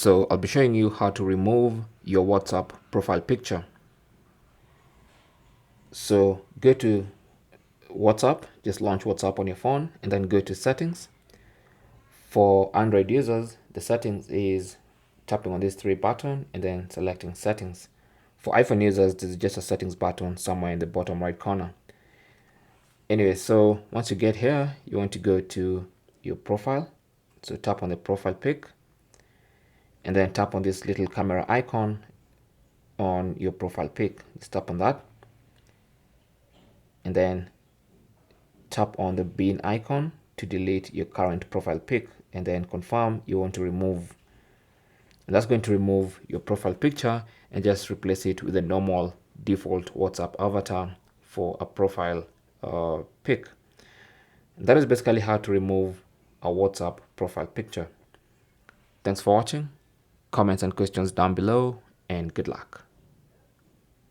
So I'll be showing you how to remove your WhatsApp profile picture. So go to WhatsApp, just launch WhatsApp on your phone and then go to settings. For Android users, the settings is tapping on this three button and then selecting settings. For iPhone users, this is just a settings button somewhere in the bottom right corner. Anyway, so once you get here, you want to go to your profile. So tap on the profile pic and then tap on this little camera icon on your profile pic. Just tap on that and then tap on the bin icon to delete your current profile pic and then confirm you want to remove. And that's going to remove your profile picture and just replace it with a normal default WhatsApp avatar for a profile pic. And that is basically how to remove a WhatsApp profile picture. Thanks for watching. Comments and questions down below and good luck.